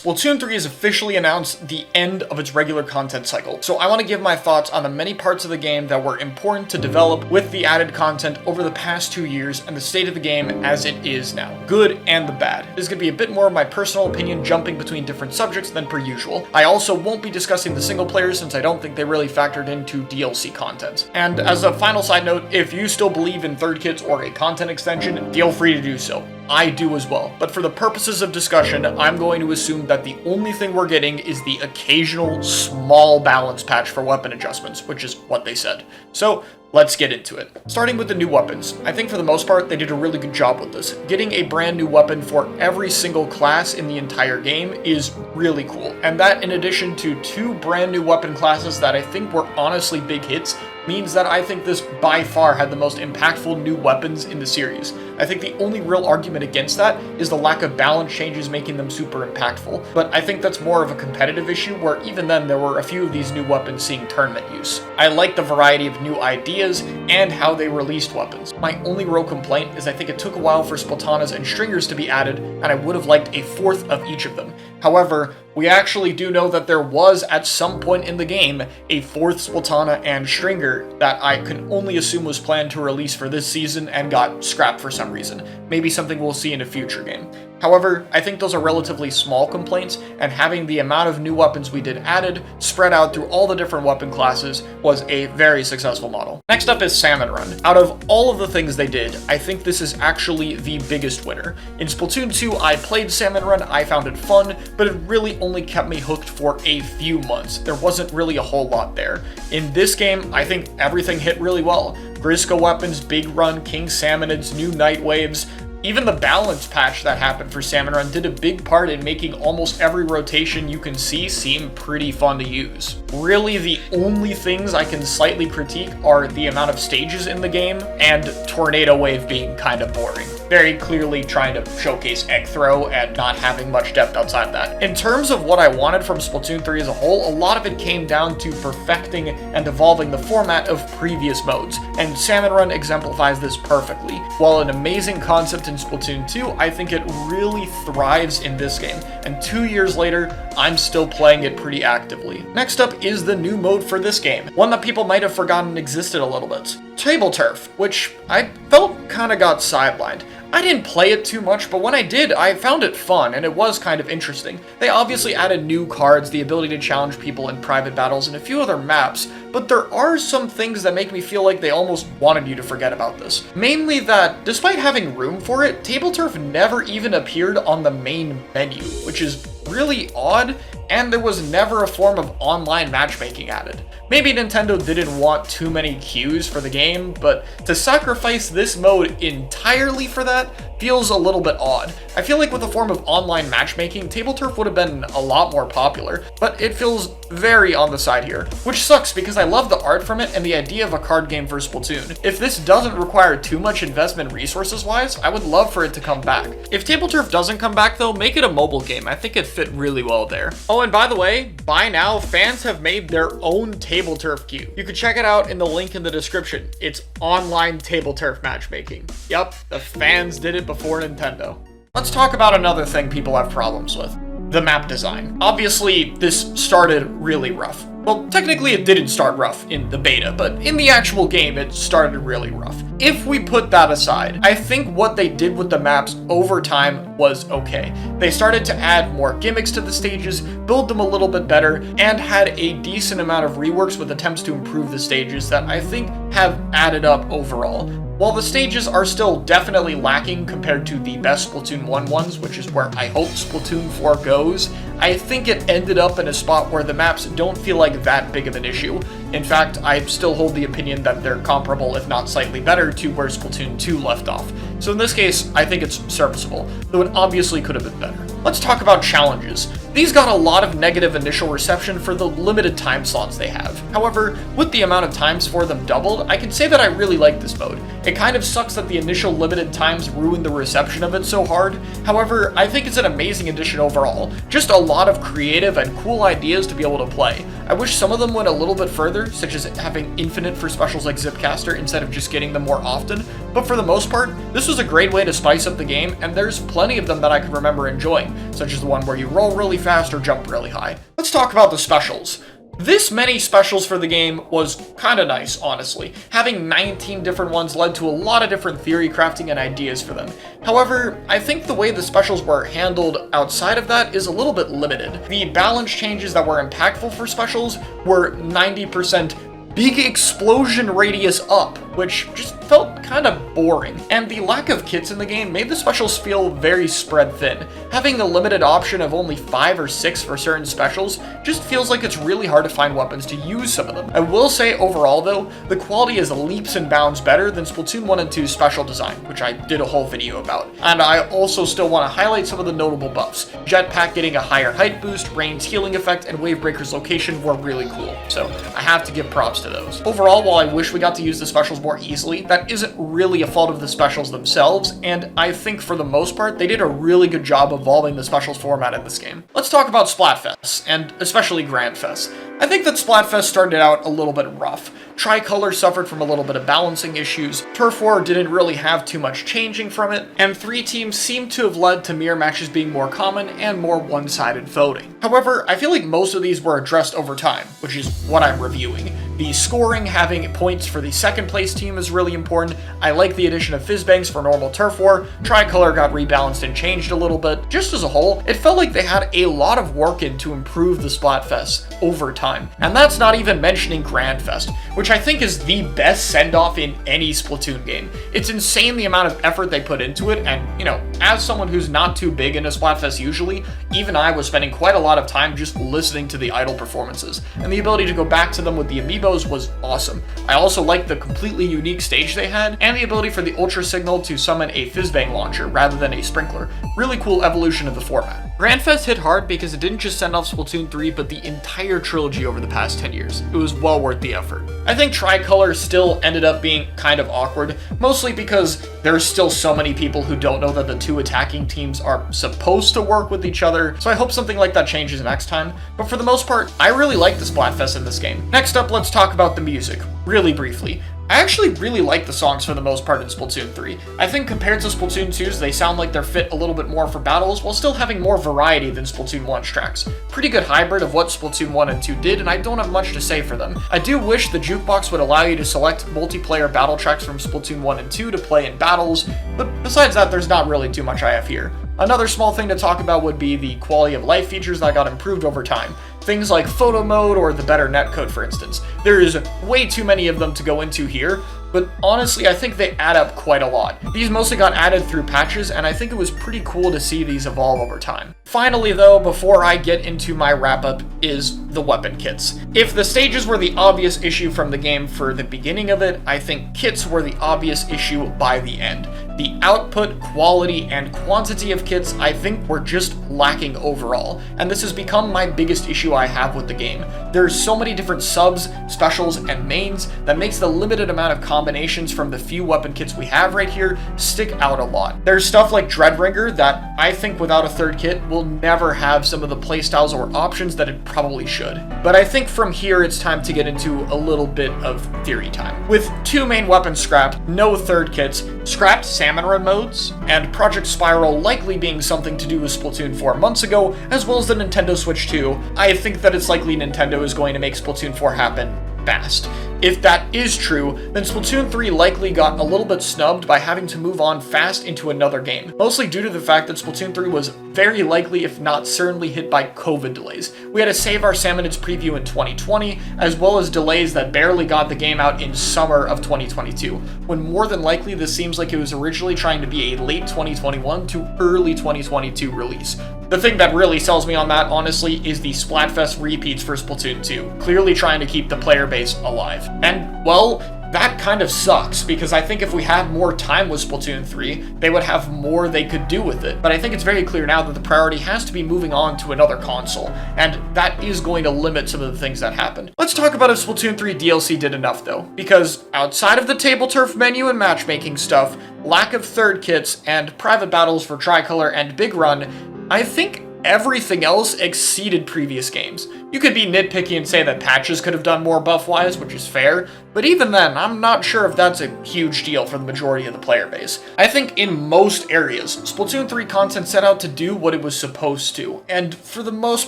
Splatoon 3 has officially announced the end of its regular content cycle, so I want to give my thoughts on the many parts of the game that were important to develop with the added content over the past 2 years and the state of the game as it is now, good and the bad. This is going to be a bit more of my personal opinion jumping between different subjects than per usual. I also won't be discussing the single players since I don't think they really factored into DLC content. And as a final side note, if you still believe in third kits or a content extension, feel free to do so. I do as well, but for the purposes of discussion, I'm going to assume that the only thing we're getting is the occasional small balance patch for weapon adjustments, which is what they said. So, let's get into it. Starting with the new weapons. I think for the most part, they did a really good job with this. Getting a brand new weapon for every single class in the entire game is really cool. And that, in addition to 2 brand new weapon classes that I think were honestly big hits, means that I think this by far had the most impactful new weapons in the series. I think the only real argument against that is the lack of balance changes making them super impactful, but I think that's more of a competitive issue where even then there were a few of these new weapons seeing tournament use. I like the variety of new ideas and how they released weapons. My only real complaint is I think it took a while for Splatanas and Stringers to be added, and I would have liked a 4th of each of them. However, we actually do know that there was, at some point in the game, a 4th Splatana and Stringer that I can only assume was planned to release for this season and got scrapped for some reason. Maybe something we'll see in a future game. However, I think those are relatively small complaints, and having the amount of new weapons we did added, spread out through all the different weapon classes, was a very successful model. Next up is Salmon Run. Out of all of the things they did, I think this is actually the biggest winner. In Splatoon 2, I played Salmon Run, I found it fun, but it really only kept me hooked for a few months. There wasn't really a whole lot there. In this game, I think everything hit really well. Grisco weapons, Big Run, King Salmonids, new Night Waves. Even the balance patch that happened for Salmon Run did a big part in making almost every rotation you can see seem pretty fun to use. Really, the only things I can slightly critique are the amount of stages in the game and Tornado Wave being kind of boring. Very clearly trying to showcase egg throw and not having much depth outside of that. In terms of what I wanted from Splatoon 3 as a whole, a lot of it came down to perfecting and evolving the format of previous modes, and Salmon Run exemplifies this perfectly. While an amazing concept in Splatoon 2, I think it really thrives in this game, and 2 years later, I'm still playing it pretty actively. Next up is the new mode for this game, one that people might have forgotten existed a little bit. Tableturf, which I felt kinda got sidelined. I didn't play it too much, but when I did, I found it fun, and it was kind of interesting. They obviously added new cards, the ability to challenge people in private battles, and a few other maps, but there are some things that make me feel like they almost wanted you to forget about this. Mainly that, despite having room for it, Tableturf never even appeared on the main menu, which is really odd, and there was never a form of online matchmaking added. Maybe Nintendo didn't want too many queues for the game, but to sacrifice this mode entirely for that feels a little bit odd. I feel like with a form of online matchmaking, Tableturf would have been a lot more popular, but it feels very on the side here, which sucks because I love the art from it and the idea of a card game for Splatoon. If this doesn't require too much investment resources-wise, I would love for it to come back. If Tableturf doesn't come back though, make it a mobile game. I think it fit really well there. Oh, and by the way, by now, fans have made their own Tableturf queue. You can check it out in the link in the description. It's online Tableturf matchmaking. Yup, the fans did it before Nintendo. Let's talk about another thing people have problems with. The map design. Obviously, this started really rough. Well, technically it didn't start rough in the beta, but in the actual game it started really rough. If we put that aside, I think what they did with the maps over time was okay. They started to add more gimmicks to the stages, build them a little bit better, and had a decent amount of reworks with attempts to improve the stages that I think have added up overall. While the stages are still definitely lacking compared to the best Splatoon 1 ones, which is where I hope Splatoon 4 goes, I think it ended up in a spot where the maps don't feel like that big of an issue. In fact, I still hold the opinion that they're comparable, if not slightly better, to where Splatoon 2 left off. So in this case, I think it's serviceable, though it obviously could have been better. Let's talk about challenges. These got a lot of negative initial reception for the limited time slots they have. However, with the amount of times for them doubled, I can say that I really like this mode. It kind of sucks that the initial limited times ruined the reception of it so hard. However, I think it's an amazing addition overall. Just a lot of creative and cool ideas to be able to play. I wish some of them went a little bit further, such as having infinite for specials like Zipcaster instead of just getting them more often, but for the most part, this was a great way to spice up the game, and there's plenty of them that I can remember enjoying, such as the one where you roll really fast or jump really high. Let's talk about the specials. This many specials for the game was kinda nice, honestly. Having 19 different ones led to a lot of different theory crafting and ideas for them. However, I think the way the specials were handled outside of that is a little bit limited. The balance changes that were impactful for specials were 90% big explosion radius up, which just felt kind of boring. And the lack of kits in the game made the specials feel very spread thin. Having a limited option of only 5 or 6 for certain specials just feels like it's really hard to find weapons to use some of them. I will say overall though, the quality is leaps and bounds better than Splatoon 1 and 2's special design, which I did a whole video about. And I also still want to highlight some of the notable buffs. Jetpack getting a higher height boost, Rain's healing effect, and Wavebreaker's location were really cool, so I have to give props to those. Overall, while I wish we got to use the specials more easily, that isn't really a fault of the specials themselves, and I think for the most part, they did a really good job evolving the specials format in this game. Let's talk about Splatfests, and especially Grandfests. I think that Splatfest started out a little bit rough. Tricolor suffered from a little bit of balancing issues, Turf War didn't really have too much changing from it, and 3 teams seemed to have led to mirror matches being more common and more one-sided voting. However, I feel like most of these were addressed over time, which is what I'm reviewing. The scoring, having points for the second place team is really important. I like the addition of Fizzbangs for normal Turf War. Tricolor got rebalanced and changed a little bit. Just as a whole, it felt like they had a lot of work in to improve the Splatfests over time. And that's not even mentioning Grandfest, which I think is the best send-off in any Splatoon game. It's insane the amount of effort they put into it, and, you know, as someone who's not too big into Splatfest usually, even I was spending quite a lot of time just listening to the idle performances, and the ability to go back to them with the amiibos was awesome. I also liked the completely unique stage they had, and the ability for the Ultra Signal to summon a Fizzbang launcher rather than a sprinkler. Really cool evolution of the format. Grandfest hit hard because it didn't just send off Splatoon 3, but the entire trilogy over the past 10 years. It was well worth the effort. I think Tricolor still ended up being kind of awkward, mostly because there's still so many people who don't know that the two attacking teams are supposed to work with each other, so I hope something like that changes next time. But for the most part, I really like the Splatfest in this game. Next up, let's talk about the music, really briefly. I actually really like the songs for the most part in Splatoon 3. I think compared to Splatoon 2's, they sound like they're fit a little bit more for battles, while still having more variety than Splatoon 1's tracks. Pretty good hybrid of what Splatoon 1 and 2 did, and I don't have much to say for them. I do wish the jukebox would allow you to select multiplayer battle tracks from Splatoon 1 and 2 to play in battles, but besides that, there's not really too much I have here. Another small thing to talk about would be the quality of life features that got improved over time. Things like photo mode or the better netcode, for instance. There is way too many of them to go into here, but honestly, I think they add up quite a lot. These mostly got added through patches, and I think it was pretty cool to see these evolve over time. Finally though, before I get into my wrap-up, is the weapon kits. If the stages were the obvious issue from the game for the beginning of it, I think kits were the obvious issue by the end. The output, quality, and quantity of kits I think were just lacking overall, and this has become my biggest issue I have with the game. There's so many different subs, specials, and mains that makes the limited amount of combinations from the few weapon kits we have right here stick out a lot. There's stuff like Dreadringer that I think without a third kit will never have some of the playstyles or options that it probably should. But I think from here it's time to get into a little bit of theory time. With 2 main weapons scrapped, no third kits, scrapped Salmon Run modes, and Project Spiral likely being something to do with Splatoon 4 months ago, as well as the Nintendo Switch 2, I think that it's likely Nintendo is going to make Splatoon 4 happen fast. If that is true, then Splatoon 3 likely got a little bit snubbed by having to move on fast into another game, mostly due to the fact that Splatoon 3 was very likely, if not certainly, hit by COVID delays. We had to save our Salmonids preview in 2020, as well as delays that barely got the game out in summer of 2022, when more than likely this seems like it was originally trying to be a late 2021 to early 2022 release. The thing that really sells me on that, honestly, is the Splatfest repeats for Splatoon 2, clearly trying to keep the player base alive. And, well, that kind of sucks, because I think if we had more time with Splatoon 3, they would have more they could do with it. But I think it's very clear now that the priority has to be moving on to another console, and that is going to limit some of the things that happened. Let's talk about if Splatoon 3 DLC did enough though, because outside of the Tableturf menu and matchmaking stuff, lack of third kits, and private battles for Tricolor and Big Run, I think everything else exceeded previous games. You could be nitpicky and say that patches could have done more buff-wise, which is fair, but even then, I'm not sure if that's a huge deal for the majority of the player base. I think in most areas, Splatoon 3 content set out to do what it was supposed to, and for the most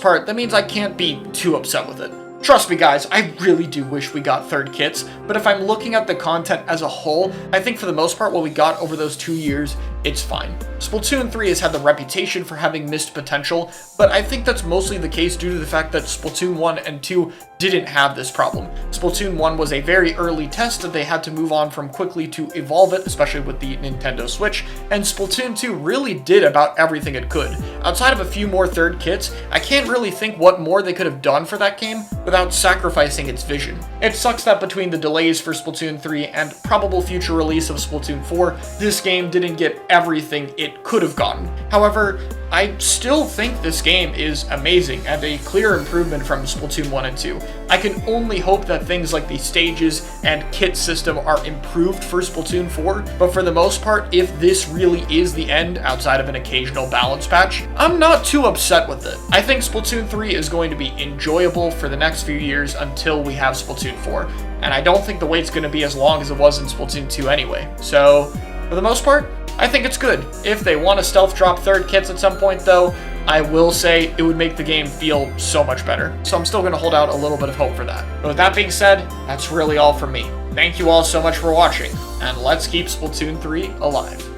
part, that means I can't be too upset with it. Trust me guys, I really do wish we got third kits, but if I'm looking at the content as a whole, I think for the most part what we got over those 2 years, it's fine. Splatoon 3 has had the reputation for having missed potential, but I think that's mostly the case due to the fact that Splatoon 1 and 2 didn't have this problem. Splatoon 1 was a very early test that they had to move on from quickly to evolve it, especially with the Nintendo Switch, and Splatoon 2 really did about everything it could. Outside of a few more third kits, I can't really think what more they could have done for that game without sacrificing its vision. It sucks that between the delays for Splatoon 3 and probable future release of Splatoon 4, this game didn't get everything it could have gotten. However, I still think this game is amazing and a clear improvement from Splatoon 1 and 2. I can only hope that things like the stages and kit system are improved for Splatoon 4, but for the most part, if this really is the end outside of an occasional balance patch, I'm not too upset with it. I think Splatoon 3 is going to be enjoyable for the next few years until we have Splatoon 4, and I don't think the wait's going to be as long as it was in Splatoon 2 anyway. So, for the most part, I think it's good. If they want to stealth drop third kits at some point though, I will say it would make the game feel so much better. So I'm still going to hold out a little bit of hope for that. But with that being said, that's really all from me. Thank you all so much for watching, and let's keep Splatoon 3 alive.